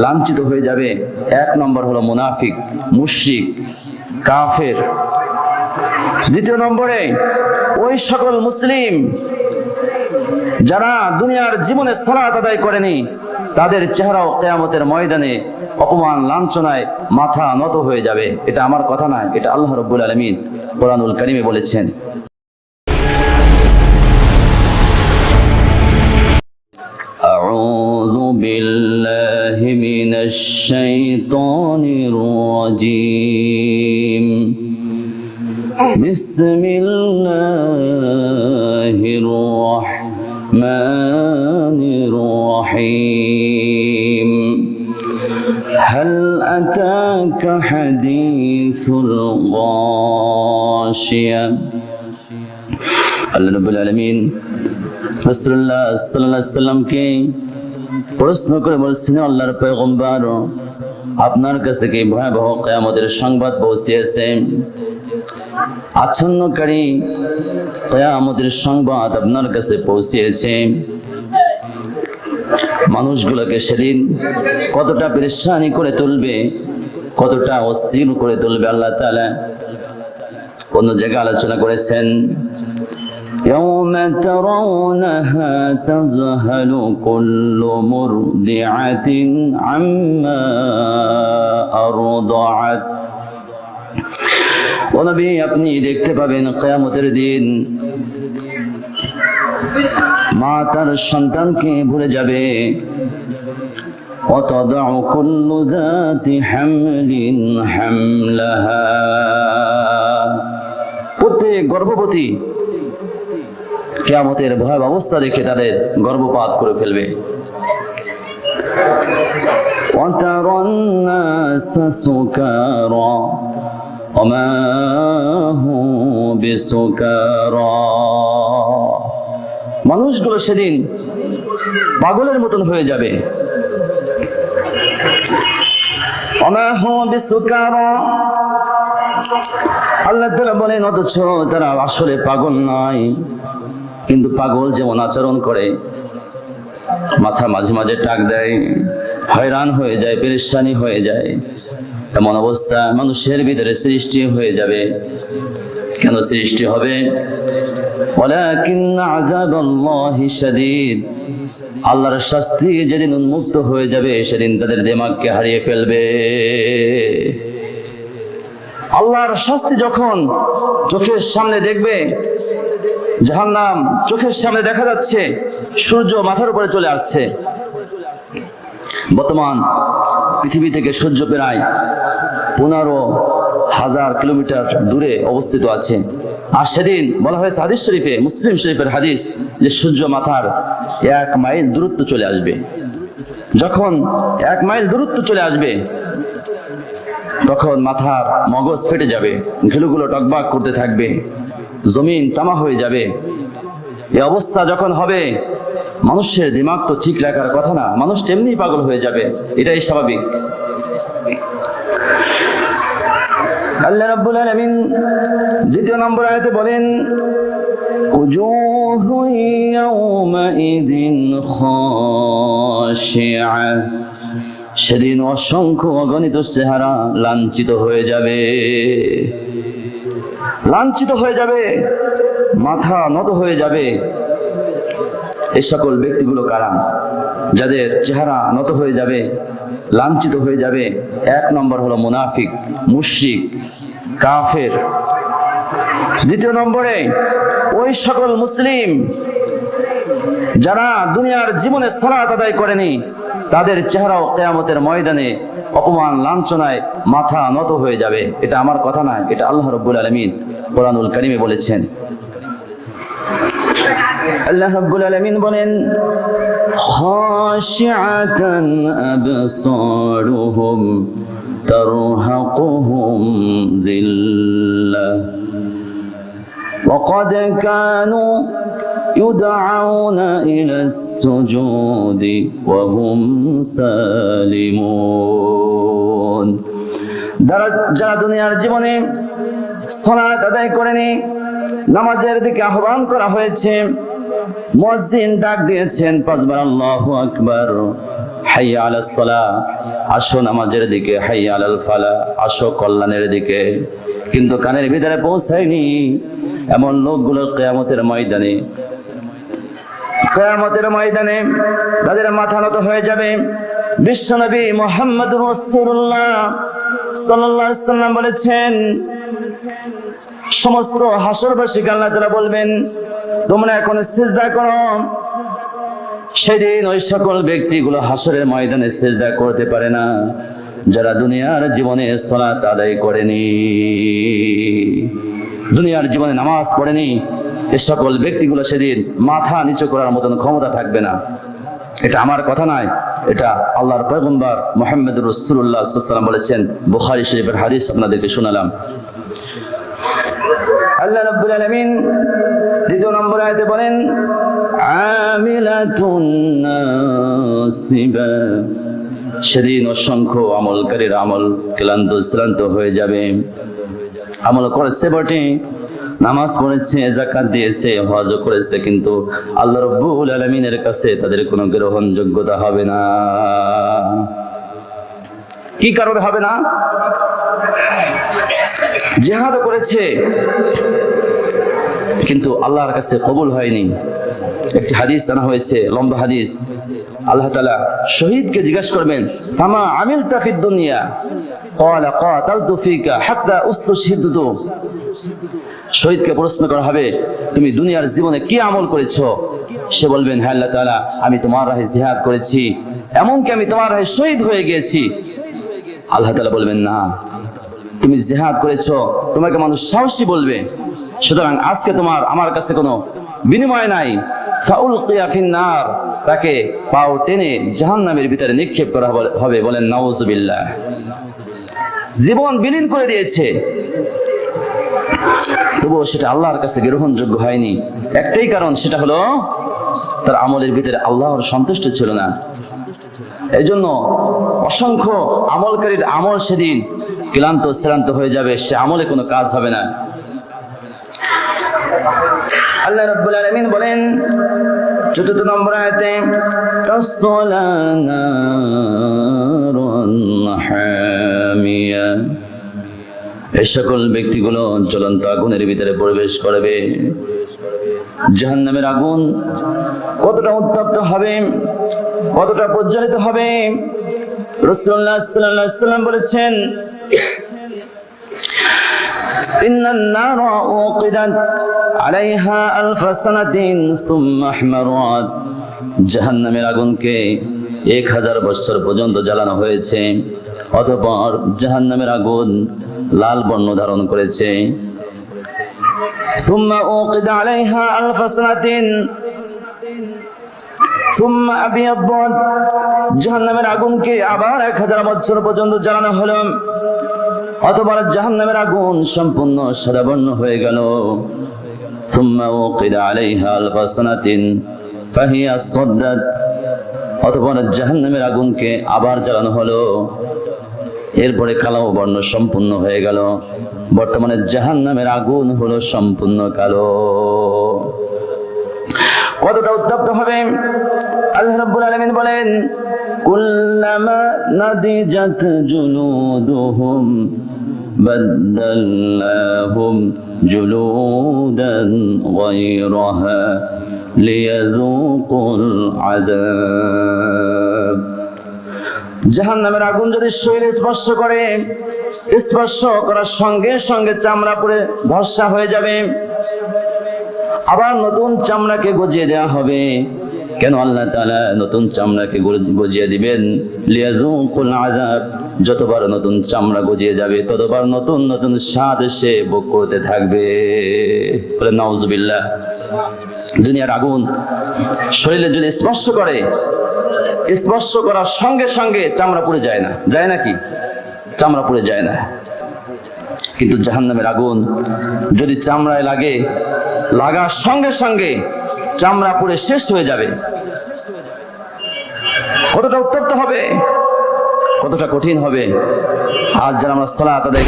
লাঞ্ছিত হয়ে যাবে। এক নম্বর হলো মুনাফিক, মুশরিক, কাফের। দ্বিতীয় নম্বরে ওই সকল মুসলিম যারা দুনিয়ার জীবনে সালাত আদায় করেনি, তাদের চেহারাও কিয়ামতের ময়দানে অপমান লাঞ্ছনায় মাথা নত হয়ে যাবে। এটা আমার কথা না, এটা আল্লাহ রাব্বুল আলামিন কোরআনুল কারীমে বলেছেন। আউযু বিল্লাহি মিনাশ শাইতানির রাজীম। বিসমিল্লাহির রাহমানির রহিম। হাল আতাকা হাদিসুল গাশিয়া। আল্লাহ রাব্বুল আলামিন রাসূলুল্লাহ সাল্লাল্লাহু আলাইহি সাল্লামকে প্রশ্ন করে বলছেন, আল্লাহর পয়গম্বর, আপনার কাছে কি ভয়াবহ কিয়ামতের সংবাদ পৌঁছেছে? আচ্ছন্নকারী কিয়ামতের সংবাদ আপনার কাছে পৌঁছেছে? মানুষগুলোকে সেদিন কতটা পেরেশানি করে তুলবে, কতটা অস্থির করে তুলবে আল্লাহ তাআলা অন্য জায়গায় আলোচনা করেছেন। يوم ترونها تذهل كل مرضعة عما أرضعت। ও নবী, আপনি দেখতে পাবেন কিয়ামতের দিন মা তার সন্তানকে ভুলে যাবে। وتضع كل ذات حمل حملها। প্রত্যেক গর্ভবতী কিয়ামতের ভয়াবহ অবস্থা দেখে তাদের গর্ভপাত করে ফেলবে। وترى الناس سكارى وما هم بسكارى। মানুষগুলো সেদিন পাগলের মতন হয়ে যাবে। وما هم بسكارى। আল্লাহ তাআলা বলেন, অথচ তারা আসলে পাগল নয়, কিন্তু পাগল যেমন আচরণ করে, মাথা মাঝে মাঝে টাক দেয়, হয়রান হয়ে যায়, পেরেশানি হয়ে যায়, এমন অবস্থা মানুষের ভিতরে সৃষ্টি হয়ে যাবে। কেন সৃষ্টি হবে? ওয়ালাকিন্না আযাবাল্লাহি শাদীদ। আল্লাহর শাস্তি যেদিন উন্মুক্ত হয়ে যাবে, সেদিন তাদের দিমাগকে হারিয়ে ফেলবে। আল্লাহর শাস্তি যখন চোখের সামনে দেখবে, জাহান্নাম চোখের সামনে দেখা যাচ্ছে, সূর্য মাথার উপরে চলে আসছে। বর্তমান পৃথিবী থেকে সূর্য প্রায় 15,000 কিলোমিটার দূরে অবস্থিত আছে। আর সেদিন বলা হয়েছে হাদিস শরীফে, মুসলিম শরীফের হাদিস, যে সূর্য মাথার 1 মাইল দূরত্ব চলে আসবে। যখন 1 মাইল দূরত্ব চলে আসবে, তখন মাথার মগজ ফেটে যাবে, ঘিলুগুলো টকবাক করতে থাকবে, জমিন তামা হয়ে যাবে। এই অবস্থা যখন হবে, মানুষের দিমাগ তো ঠিক রাখার কথা না, মানুষ এমনি পাগল হয়ে যাবে, এটাই স্বাভাবিক। আল্লাহ রাব্বুল আলামিন দ্বিতীয় নম্বর আয়াতে বলেন, উজুহু ইয়াওমাইযিন খাশিআ। সেদিন অসংখ্য অগণিত চেহারা লাঞ্ছিত হয়ে যাবে, লাঞ্ছিত হয়ে যাবে, মাথা নত হয়ে যাবে। এই সকল ব্যক্তিগুলো কারা? যাদের চেহারা নত হয়ে যাবে, লাঞ্ছিত হয়ে যাবে। এক নম্বর হলো মুনাফিক, মুশরিক, কাফের। দ্বিতীয় নম্বরে ওই সকল মুসলিম যারা দুনিয়ার জীবনে সালাত আদায় করেনি, তাদের চেহারাও কিয়ামতের ময়দানে অপমান লাঞ্ছনায় মাথা নত হয়ে যাবে। এটা আমার কথা না, এটা আল্লাহ রাব্বুল আলামিন কোরআনুল কারীমে বলেছেন। আল্লাহ রাব্বুল আলামিন বলেন, খাশিআতান আবসারুহুম তারহাকুহুম যিল্লাহ وقد كانوا يدعون إلى السجود وهم سالمون। যারা দুনিয়ার জীবনে সালাত আদায় করেনি, নামাজের দিকে আহ্বান করা হয়েছে, মুয়াজ্জিন ডাক দিয়েছেন 5 বার আল্লাহু আকবার, হাইয়া আলাস সালাহ, আসো নামাজের দিকে, হাইয়া আলাল ফালাহ, আসো কল্যাণের দিকে। কিন্তু কানের ভিতরে পৌঁছায়নি। এমন লোকগুলো কিয়ামতের ময়দানে তাদের মাথা নত হয়ে যাবে। বিশ্বনবী মুহাম্মদুর রাসূলুল্লাহ সাল্লাল্লাহু আলাইহি ওয়াসাল্লাম বলেছেন, সমস্ত হাসরবাসীকে আল্লাহ তাআলা বলবেন, তোমরা এখন সিজদা করো। সেদিন ওই সকল ব্যক্তিগুলো হাসরের ময়দানে সিজদা করতে পারে না যারা দুনিয়ার জীবনে সালাত আদায় করেনি, দুনিয়ার জীবনে নামাজ পড়েনি। এই সকল ব্যক্তিগুলো সেদিন মাথা নিচু করার মতন ক্ষমতা থাকবে না। এটা আমার কথা নয়, এটা আল্লাহর পয়গম্বর মুহাম্মদুর রাসূলুল্লাহ সাল্লাল্লাহু আলাইহি ওয়াসাল্লাম বলেছেন। বুখারী শরীফের হাদিস আপনাদেরকে শোনালাম। আল্লাহ রাব্বুল আলামিন দ্বিতীয় নম্বর আয়াতে বলেন, আমিলাতুন নাসিবা, সেদিন অসংখ্য আমলকারীর আমল ক্লান্ত হয়ে যাবে। আমল করেছে বটে, নামাজ পড়েছে, যাকাত দিয়েছে, হজও করেছে, কিন্তু আল্লাহ রাব্বুল আলামিনের কাছে তাদের কোনো গ্রহণযোগ্যতা হবে না। কি কারণে হবে না? জিহাদ করেছে কিন্তু আল্লাহর কাছে কবুল হয়নি। একটি হাদিস জানা হয়েছে, লম্বা হাদিস। আল্লাহ তাআলা শহীদকে জিজ্ঞাসা করবেন, ফামা আমিলতা ফিদ দুনিয়া ক্বালা কাতালতু ফিকা হাত্তা উস্তুশহিদতু। শহীদকে প্রশ্ন করা হবে, তুমি দুনিয়ার জীবনে কি আমল করেছো? সে বলবেন, হে আল্লাহ তাআলা, আমি তোমার রাহে জিহাদ করেছি, এমনকি আমি তোমার রাহে শহীদ হয়ে গিয়েছি। আল্লাহ তাআলা বলবেন, না, তুমি জিহাদ করেছো, তোমাকে মানুষ সাহসী বলবে, সুতরাং আজকে তোমার আমার কাছে কোনো বিনিময় নাই। ফাউলকিয়া ফিন্নার, তাকে পাও টেনে জাহান্নামের ভিতরে নিক্ষেপ করা হবে। বলেন নাউজুবিল্লাহ। জীবন বিলীন করে দিয়েছে, তবুও সেটা আল্লাহর কাছে গ্রহণযোগ্য হয়নি। একটাই কারণ, সেটা হলো তার আমলের ভিতরে আল্লাহর সন্তুষ্ট ছিল না। এই জন্য অসংখ্য আমলকারীর আমল সেদিন ক্লান্ত হয়ে যাবে, সে আমলে কোনো কাজ হবে না। আল্লাহ রাব্বুল আলামিন বলেন চতুর্থ নম্বর আয়াতে, এই সকল ব্যক্তিগুলো জ্বলন্ত আগুনের ভিতরে প্রবেশ করবে। জাহান্নামের আগুন কতটা উত্তপ্ত হবে, কতটা প্রজ্বলিত হবে, রাসূলুল্লাহ সাল্লাল্লাহু আলাইহি ওয়াসাল্লাম বলেছেন, ইন্নান নারা উকিদাত আলাইহা আলফ সানাতিন সুম্মা আহমারাত। জাহান্নামের আগুনকে 1000 বছর পর্যন্ত জ্বালানো হয়েছে, অতঃপর জাহান্নামের আগুন লাল বর্ণ ধারণ করেছে। সুম্মা উকিদা আলাইহা আলফ সানাতিন সুম্মা আবিয়াদাত। জাহান্নামের আগুনকে আবার 1000 বছর পর্যন্ত জ্বালানো হলো, অতঃপর জাহান্নামের আগুন সম্পূর্ণ সাদা বর্ণ হয়ে গেল। সুম্মা উকিদা আলাইহা আলফ সানাতিন ফাহিয়া সাদ্দাত। অতঃপর জাহান্নামের আগুনকে আবার জ্বালানো হলো, এরপরে কালো বর্ণ সম্পূর্ণ হয়ে গেল। বর্তমানে জাহান্নামের আগুন হলো সম্পূর্ণ কালো। কতটা উত্তপ্ত হবে? আল্লাহ রাব্বুল আলামিন বলেন, কুল্লামা নাদিজাত জুলুদুহুম বাদদালনাহুম জুলুদান গায়রাহা লিয়াযুকুল আযাব। জাহান্নামের আগুন যদি শরীরে স্পর্শ করে, স্পর্শ করার সঙ্গে সঙ্গে চামড়া পুড়ে ভস্মা হয়ে যাবে, আবার নতুন চামড়াকে গজিয়ে দেওয়া হবে। কেন আল্লাহ তাআলা নতুন চামড়াকে গজিয়ে দিবেন? লিয়াযুকুল আযাব। যতবার নতুন চামড়া গজিয়ে যাবে, ততবার নতুন নতুন স্বাদ সে ভোগ করতে থাকবে। বলে নাউজুবিল্লাহ। দুনিয়ার আগুন শরীরে যদি স্পর্শ করে, স্পর্শ করার সঙ্গে সঙ্গে চামড়া পুড়ে যায় না, যায় নাকি? চামড়া পুড়ে যায় না। কিন্তু জাহান্নামের আগুন যদি চামড়ায় লাগে, লাগার সঙ্গে সঙ্গে চামড়া পুড়ে শেষ হয়ে যাবে। কতটা উত্তপ্ত হবে, কতটা কঠিন হবে। আজ যারা আমরা সালাত আদায়